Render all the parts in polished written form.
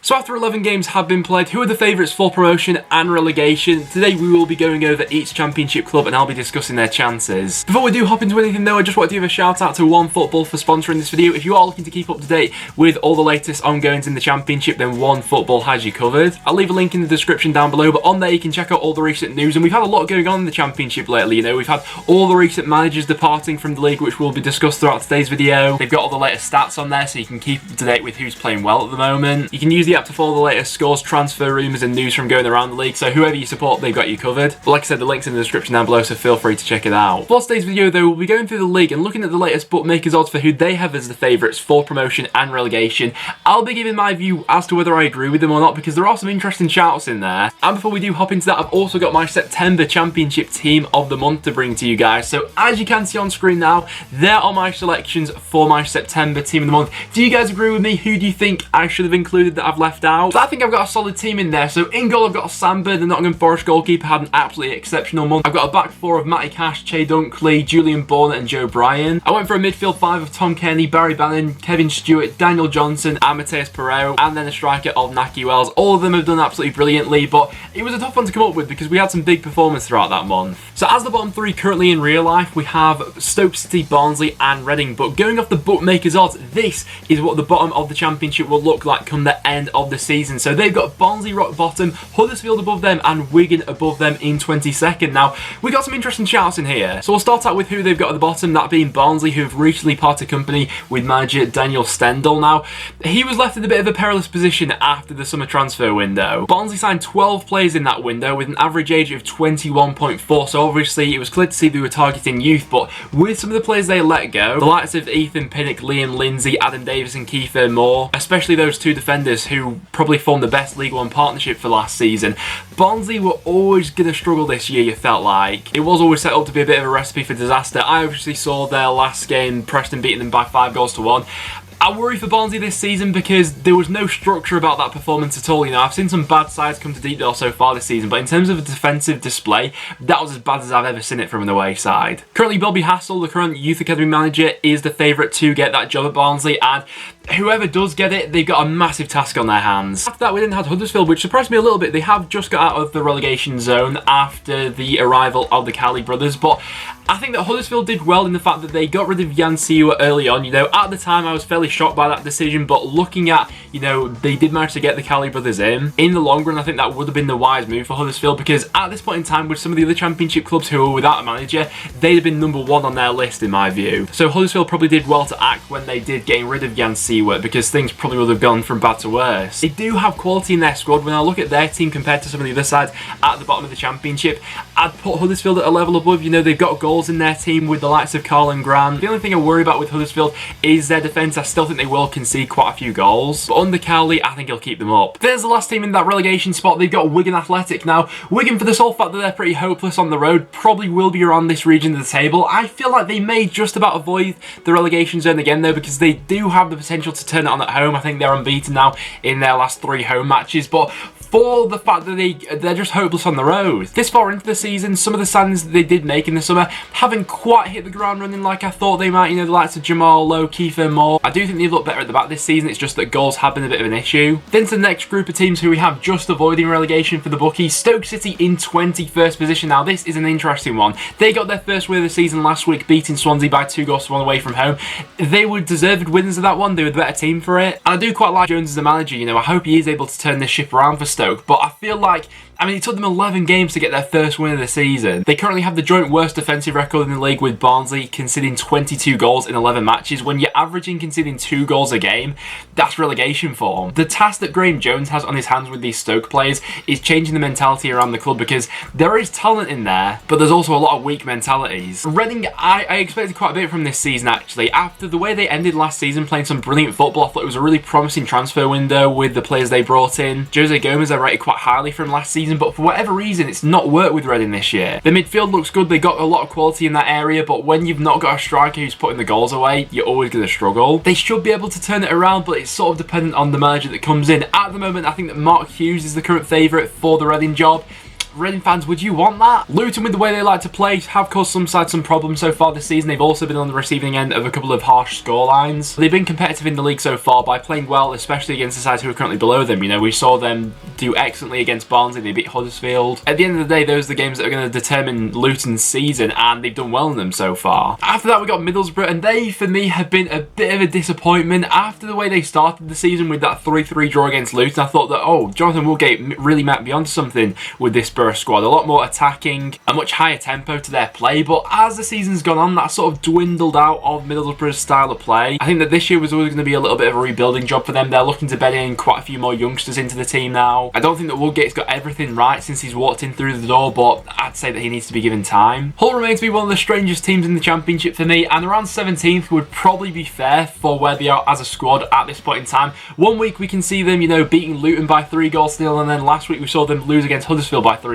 So after 11 games have been played, who are the favourites for promotion and relegation? Today we will be going over each championship club and I'll be discussing their chances. Before we do hop into anything though, I just want to give a shout out to OneFootball for sponsoring this video. If you are looking to keep up to date with all the latest ongoings in the championship, then OneFootball has you covered. I'll leave a link in the description down below, but on there you can check out all the recent news, and we've had a lot going on in the championship lately. You know, we've had all the recent managers departing from the league, which will be discussed throughout today's video. They've got all the latest stats on there so you can keep up to date with who's playing well at the moment. You can use the app to follow the latest scores, transfer rumours and news from going around the league, so whoever you support, they've got you covered. But like I said, the link's in the description down below, so feel free to check it out. For today's video though, we'll be going through the league and looking at the latest bookmakers odds for who they have as the favourites for promotion and relegation. I'll be giving my view as to whether I agree with them or not, because there are some interesting shouts in there. And before we do hop into that, I've also got my September championship team of the month to bring to you guys. So as you can see on screen now, there are my selections for my September team of the month. Do you guys agree with me? Who do you think I should have included that I've left out? So I think I've got a solid team in there. So in goal, I've got Samba, the Nottingham Forest goalkeeper, had an absolutely exceptional month. I've got a back four of Matty Cash, Che Dunkley, Julian Bourne and Joe Bryan. I went for a midfield five of Tom Kenny, Barry Bannon, Kevin Stewart, Daniel Johnson and Mateus Pereiro, and then a striker of Naki Wells. All of them have done absolutely brilliantly, but it was a tough one to come up with because we had some big performance throughout that month. So as the bottom three currently in real life, we have Stoke City, Barnsley and Reading, but going off the bookmakers odds, this is what the bottom of the championship will look like come the end of the season. So they've got Barnsley rock bottom, Huddersfield above them and Wigan above them in 22nd. Now, we got some interesting shouts in here. So we'll start out with who they've got at the bottom, that being Barnsley, who have recently parted company with manager Daniel Stendel. Now, he was left in a bit of a perilous position after the summer transfer window. Barnsley signed 12 players in that window with an average age of 21.4, so obviously it was clear to see they were targeting youth, but with some of the players they let go, the likes of Ethan Pinnock, Liam Lindsay, Adam Davis and Kiefer Moore, especially those two defenders who probably formed the best League One partnership for last season, Barnsley were always going to struggle this year, you felt like. It was always set up to be a bit of a recipe for disaster. I obviously saw their last game, Preston beating them by 5-1. I worry for Barnsley this season because there was no structure about that performance at all. You know, I've seen some bad sides come to Deepdale so far this season, but in terms of a defensive display, that was as bad as I've ever seen it from an away side. Currently, Bobby Hassel, the current youth academy manager, is the favourite to get that job at Barnsley, and whoever does get it, they've got a massive task on their hands. After that, we then had Huddersfield, which surprised me a little bit. They have just got out of the relegation zone after the arrival of the Cali brothers, but I think that Huddersfield did well in the fact that they got rid of Jan Siwa early on. You know, at the time I was fairly shocked by that decision, but looking at, you know, they did manage to get the Cali brothers in the long run, I think that would have been the wise move for Huddersfield, because at this point in time, with some of the other championship clubs who were without a manager, they'd have been number one on their list in my view. So Huddersfield probably did well to act when they did getting rid of Jan Siwa, because things probably would have gone from bad to worse. They do have quality in their squad. When I look at their team compared to some of the other sides at the bottom of the championship, I'd put Huddersfield at a level above. You know, they've got goals in their team with the likes of Carl and Grant. The only thing I worry about with Huddersfield is their defence. I still think they will concede quite a few goals, but under Cowley, I think he'll keep them up. There's the last team in that relegation spot. They've got Wigan Athletic. Now, Wigan, for the sole fact that they're pretty hopeless on the road, probably will be around this region of the table. I feel like they may just about avoid the relegation zone again though, because they do have the potential to turn it on at home. I think they're unbeaten now in their last 3 home matches, but for the fact that they're just hopeless on the road. This far into the season, some of the signings that they did make in the summer haven't quite hit the ground running like I thought they might. You know, the likes of Jamal Lowe, Kiefer Moore. I do think they've looked better at the back this season. It's just that goals have been a bit of an issue. Then to the next group of teams who we have just avoiding relegation for the bookies. Stoke City in 21st position. Now, this is an interesting one. They got their first win of the season last week, beating Swansea by 2-1 away from home. They were deserved winners of that one. They were the better team for it. And I do quite like Jones as a manager. You know, I hope he is able to turn this ship around for Stoke, but I feel like, I mean, it took them 11 games to get their first win of the season. They currently have the joint worst defensive record in the league with Barnsley, conceding 22 goals in 11 matches. When you're averaging conceding 2 goals a game, that's relegation form. The task that Graham Jones has on his hands with these Stoke players is changing the mentality around the club, because there is talent in there, but there's also a lot of weak mentalities. Reading, I expected quite a bit from this season actually. After the way they ended last season, playing some brilliant football, I thought it was a really promising transfer window with the players they brought in. Jose Gomez I rated quite highly from last season, but for whatever reason, it's not worked with Reading this year. The midfield looks good. They got a lot of quality in that area, but when you've not got a striker who's putting the goals away, you're always going to struggle. They should be able to turn it around, but it's sort of dependent on the manager that comes in. At the moment, I think that Mark Hughes is the current favourite for the Reading job. Reading fans, would you want that? Luton, with the way they like to play, have caused some sides some problems so far this season. They've also been on the receiving end of a couple of harsh scorelines. They've been competitive in the league so far by playing well, especially against the sides who are currently below them. You know, we saw them do excellently against Barnsley. They beat Huddersfield. At the end of the day, those are the games that are going to determine Luton's season, and they've done well in them so far. After that, we got Middlesbrough, and they, for me, have been a bit of a disappointment. After the way they started the season with that 3-3 draw against Luton, I thought that, oh, Jonathan Woodgate really might be onto something with this Spurs squad. A lot more attacking, a much higher tempo to their play, but as the season's gone on, that sort of dwindled out of Middlesbrough's style of play. I think that this year was always going to be a little bit of a rebuilding job for them. They're looking to bed in quite a few more youngsters into the team now. I don't think that Woodgate's got everything right since he's walked in through the door, but I'd say that he needs to be given time. Hull remains to be one of the strangest teams in the Championship for me, and around 17th would probably be fair for where they are as a squad at this point in time. One week we can see them, you know, beating Luton by 3-0, and then last week we saw them lose against Huddersfield by 3-0.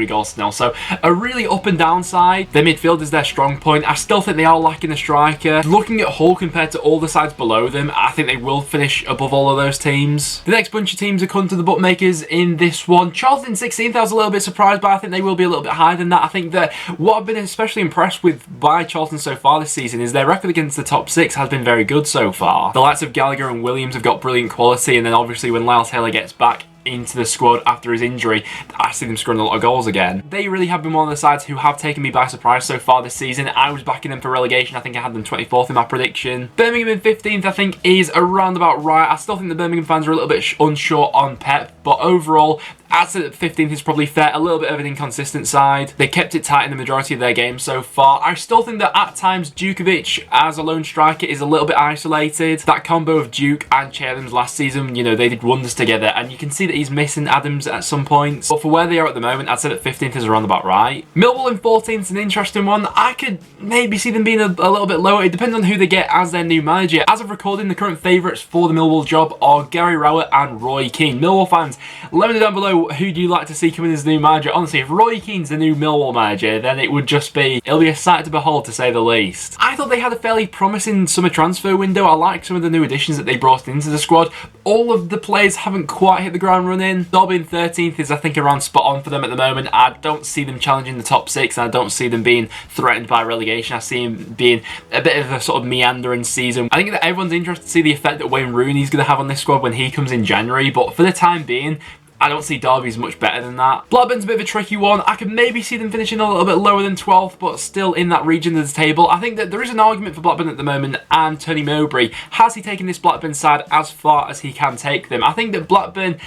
So a really up and down side. Their midfield is their strong point. I still think they are lacking a striker. Looking at Hull compared to all the sides below them, I think they will finish above all of those teams. The next bunch of teams are come to the bookmakers in this one. Charlton 16th, I was a little bit surprised, but I think they will be a little bit higher than that. I think that what I've been especially impressed with by Charlton so far this season is their record against the top 6 has been very good so far. The likes of Gallagher and Williams have got brilliant quality, and then obviously when Lyle Taylor gets back into the squad after his injury, I see them scoring a lot of goals again. They really have been one of the sides who have taken me by surprise so far this season. I was backing them for relegation. I think I had them 24th in my prediction. Birmingham in 15th, I think, is around about right. I still think the Birmingham fans are a little bit unsure on Pep, but overall, I'd say that 15th is probably fair. A little bit of an inconsistent side. They kept it tight in the majority of their games so far. I still think that at times Djukovic as a lone striker is a little bit isolated. That combo of Duke and Che Adams last season, you know, they did wonders together, and you can see that he's missing Adams at some points. But for where they are at the moment, I'd say that 15th is around about right. Millwall in 14th is an interesting one. I could maybe see them being a little bit lower. It depends on who they get as their new manager. As of recording, the current favourites for the Millwall job are Gary Rowett and Roy Keane. Millwall fans, let me know down below who do you like to see coming as the new manager. Honestly, if Roy Keane's the new Millwall manager, then it'll be a sight to behold, to say the least. I thought they had a fairly promising summer transfer window. I like some of the new additions that they brought into the squad. All of the players haven't quite hit the ground running. Derby in 13th is, I think, around spot on for them at the moment. I don't see them challenging the top 6, and I don't see them being threatened by relegation. I see them being a bit of a sort of meandering season. I think that everyone's interested to see the effect that Wayne Rooney's going to have on this squad when he comes in January, but for the time being, I don't see Derby's much better than that. Blackburn's a bit of a tricky one. I could maybe see them finishing a little bit lower than 12th, but still in that region of the table. I think that there is an argument for Blackburn at the moment, and Tony Mowbray. Has he taken this Blackburn side as far as he can take them? I think that Blackburn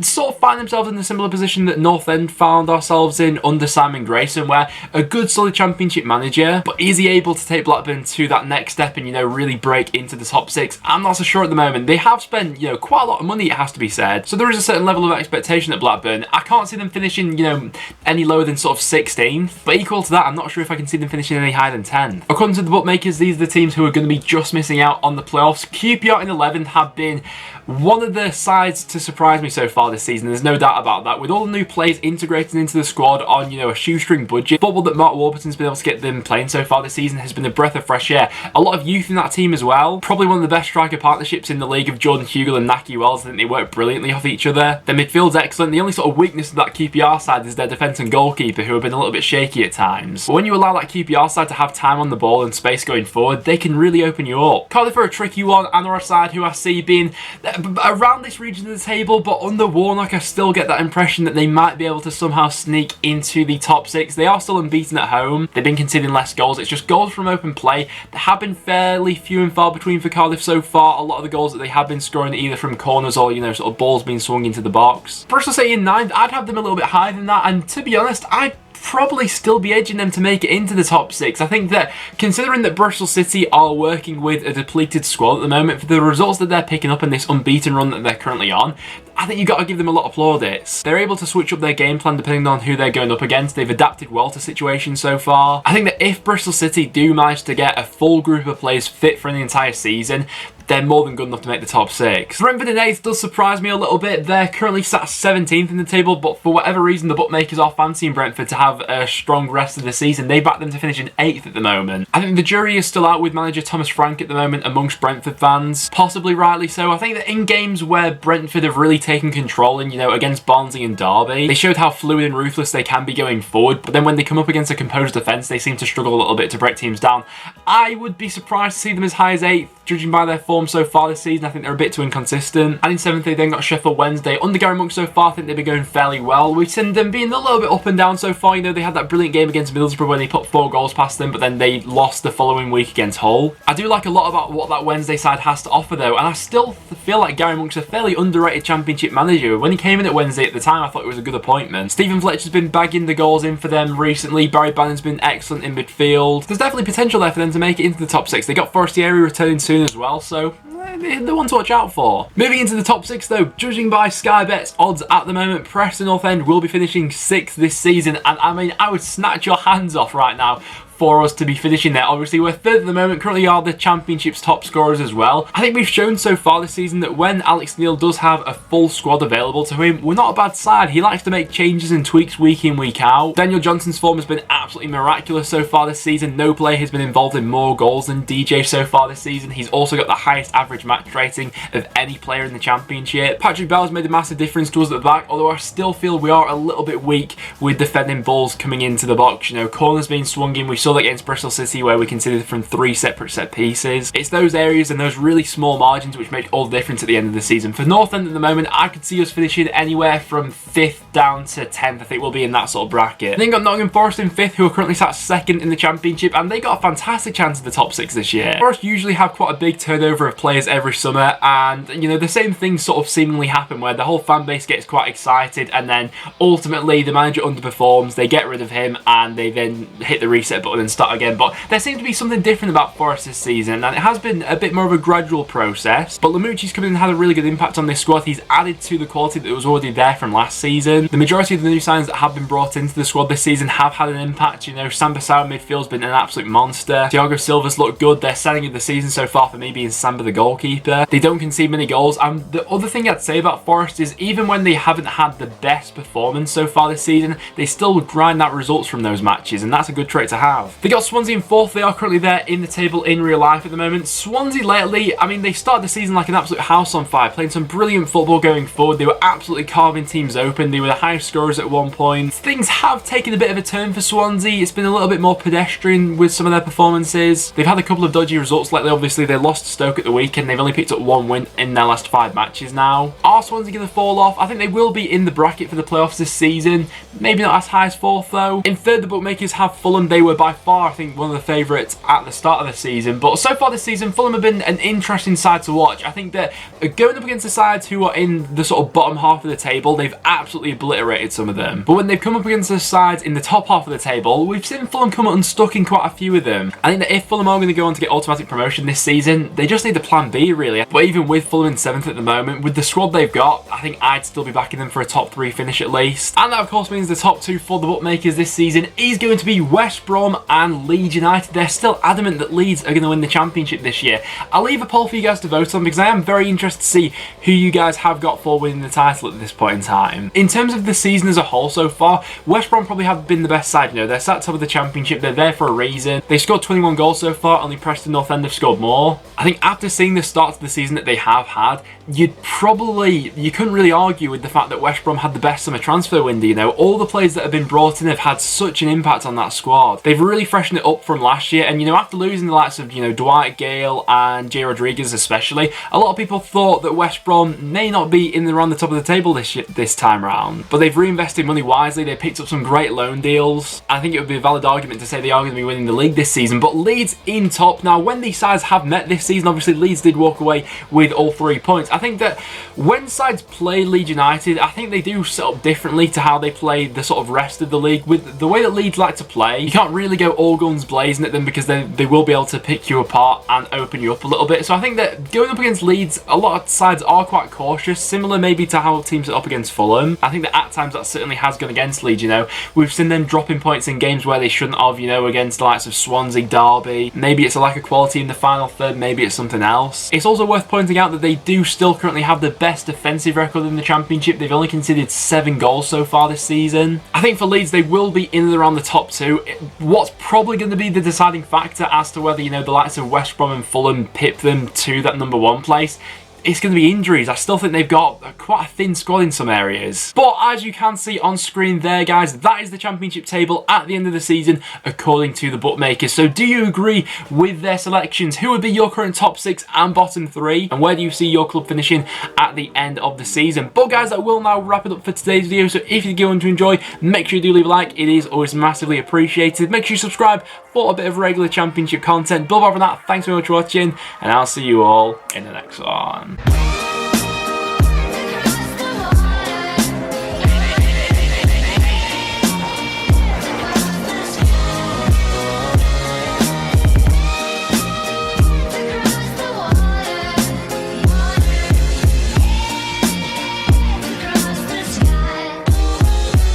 sort of find themselves in a similar position that North End found ourselves in under Simon Grayson, where a good solid Championship manager, but is he able to take Blackburn to that next step and, you know, really break into the top 6? I'm not so sure at the moment. They have spent, you know, quite a lot of money, it has to be said. So there is a certain level of expectation at Blackburn. I can't see them finishing, you know, any lower than sort of 16th, but equal to that, I'm not sure if I can see them finishing any higher than 10th. According to the bookmakers, these are the teams who are going to be just missing out on the playoffs. QPR in 11th have been one of the sides to surprise me so far this season. There's no doubt about that. With all the new players integrated into the squad on, you know, a shoestring budget, football that Mark Warburton's been able to get them playing so far this season has been a breath of fresh air. A lot of youth in that team as well. Probably one of the best striker partnerships in the league of Jordan Hugill and Naki Wells. I think they work brilliantly off each other. Their midfield's excellent. The only sort of weakness of that QPR side is their defence and goalkeeper, who have been a little bit shaky at times. But when you allow that QPR side to have time on the ball and space going forward, they can really open you up. Cardiff are a tricky one, and are a side who I see being around this region of the table, but under Warnock I still get that impression that they might be able to somehow sneak into the top 6. They are still unbeaten at home. They've been conceding less goals. It's just goals from open play. There have been fairly few and far between for Cardiff so far. A lot of the goals that they have been scoring either from corners or, you know, sort of balls being swung into the box. Bristol City in 9th, I'd have them a little bit higher than that, and to be honest, I'd probably still be edging them to make it into the top 6. I think that considering that Bristol City are working with a depleted squad at the moment, for the results that they're picking up in this unbeaten run that they're currently on, I think you've got to give them a lot of plaudits. They're able to switch up their game plan depending on who they're going up against. They've adapted well to situations so far. I think that if Bristol City do manage to get a full group of players fit for the entire season, they're more than good enough to make the top 6. Brentford in 8th does surprise me a little bit. They're currently sat 17th in the table, but for whatever reason, the bookmakers are fancying Brentford to have a strong rest of the season. They back them to finish in 8th at the moment. I think the jury is still out with manager Thomas Frank at the moment amongst Brentford fans, possibly rightly so. I think that in games where Brentford have really taken control in, against Barnsley and Derby, they showed how fluid and ruthless they can be going forward, but then when they come up against a composed defence, they seem to struggle a little bit to break teams down. I would be surprised to see them as high as 8th, judging by their form so far this season. I think they're a bit too inconsistent. And in 7th, they then got Sheffield Wednesday. Under Gary Monk so far, I think they've been going fairly well. We've seen them being a little bit up and down so far. They had that brilliant game against Middlesbrough where they put 4 goals past them, but then they lost the following week against Hull. I do like a lot about what that Wednesday side has to offer though, and I still feel like Gary Monk's a fairly underrated Championship manager. When he came in at Wednesday at the time, I thought it was a good appointment. Stephen Fletcher's been bagging the goals in for them recently. Barry Bannon's been excellent in midfield. There's definitely potential there for them to make it into the top 6. They got Forestieri returning soon as well, so they're the one to watch out for. Moving into the top 6 though, judging by Sky Bet's odds at the moment, Preston North End will be finishing 6th this season, and I mean, I would snatch your hands off right now for us to be finishing there. Obviously, we're 3rd at the moment, currently are the Championship's top scorers as well. I think we've shown so far this season that when Alex Neil does have a full squad available to him, we're not a bad side. He likes to make changes and tweaks week in, week out. Daniel Johnson's form has been absolutely miraculous so far this season. No player has been involved in more goals than DJ so far this season. He's also got the highest average match rating of any player in the Championship. Patrick Bell's made a massive difference to us at the back, although I still feel we are a little bit weak with defending balls coming into the box. Corners being swung in. We saw that against Bristol City where we conceded from 3 separate set pieces. It's those areas and those really small margins which make all the difference at the end of the season. For North End at the moment, I could see us finishing anywhere from 5th down to 10th. I think we'll be in that sort of bracket. Then got Nottingham Forest in 5th, who are currently sat 2nd in the Championship, and they got a fantastic chance of the top 6 this year. Forest usually have quite a big turnover of players every summer, and the same things sort of seemingly happen where the whole fan base gets quite excited, and then ultimately the manager underperforms, they get rid of him, and they then hit the reset button and start again. But there seems to be something different about Forest this season, and it has been a bit more of a gradual process. But Lamucci's come in and had a really good impact on this squad. He's added to the quality that was already there from last season. The majority of the new signings that have been brought into the squad this season have had an impact. Sam Bissau midfield's been an absolute monster. Thiago Silva's looked good. Their signing of the season so far for me being Samba the goalkeeper. They don't concede many goals. And the other thing I'd say about Forest is even when they haven't had the best performance so far this season, they still grind out results from those matches, and that's a good trait to have. They got Swansea in 4th. They are currently there in the table in real life at the moment. Swansea lately, I mean, they started the season like an absolute house on fire, playing some brilliant football going forward. They were absolutely carving teams open. They were the highest scorers at one point. Things have taken a bit of a turn for Swansea. It's been a little bit more pedestrian with some of their performances. They've had a couple of dodgy results lately. Obviously, they lost to Stoke at the weekend. They've only picked up 1 win in their last 5 matches now. Are Swansea going to fall off? I think they will be in the bracket for the playoffs this season. Maybe not as high as 4th though. In 3rd, the bookmakers have Fulham. They were by far, I think, one of the favourites at the start of the season. But so far this season, Fulham have been an interesting side to watch. I think that going up against the sides who are in the sort of bottom half of the table, they've absolutely obliterated some of them. But when they've come up against the sides in the top half of the table, we've seen Fulham come unstuck in quite a few of them. I think that if Fulham are going to go on to get automatic promotion this season, they just need the plan B really. But even with Fulham in 7th at the moment, with the squad they've got, I think I'd still be backing them for a top 3 finish at least. And that of course means the top 2 for the bookmakers this season is going to be West Brom and Leeds United. They're still adamant that Leeds are going to win the Championship this year. I'll leave a poll for you guys to vote on because I am very interested to see who you guys have got for winning the title at this point in time. In terms of the season as a whole so far, West Brom probably have been the best side. They're sat top of the Championship. They're there for a reason. They've scored 21 goals so far. Only Preston North End have scored more. I think after seeing the start to the season that they have had, you couldn't really argue with the fact that West Brom had the best summer transfer window. All the players that have been brought in have had such an impact on that squad. They've really freshened it up from last year, and after losing the likes of Dwight Gale and Jay Rodriguez especially, a lot of people thought that West Brom may not be around the top of the table this time round. But they've reinvested money wisely. They picked up some great loan deals. I think it would be a valid argument to say they are going to be winning the league this season. But Leeds in top. Now, when these sides have met this season, obviously Leeds did walk away with all 3 points. I think that when sides play Leeds United, I think they do set up differently to how they play the sort of rest of the league. With the way that Leeds like to play, you can't really go all guns blazing at them because they will be able to pick you apart and open you up a little bit. So I think that going up against Leeds, a lot of sides are quite cautious, similar maybe to how teams are up against Fulham. I think that at times that certainly has gone against Leeds, you know. We've seen them dropping points in games where they shouldn't have, you know, against the likes of Swansea, Derby. Maybe it's a lack of quality in the final third, maybe it's something else. It's also worth pointing out that they do still currently have the best defensive record in the Championship. They've only conceded 7 goals so far this season. I think for Leeds, they will be in and around the top 2. What's probably going to be the deciding factor as to whether, you know, the likes of West Brom and Fulham pip them to that number 1 place, it's going to be injuries. I still think they've got quite a thin squad in some areas. But as you can see on screen there, guys, that is the Championship table at the end of the season, according to the bookmakers. So do you agree with their selections? Who would be your current top 6 and bottom 3? And where do you see your club finishing at the end of the season? But guys, that will now wrap it up for today's video. So if you're going to enjoy, make sure you do leave a like. It is always massively appreciated. Make sure you subscribe for a bit of regular Championship content. But other than that, thanks very much for watching, and I'll see you all in the next one.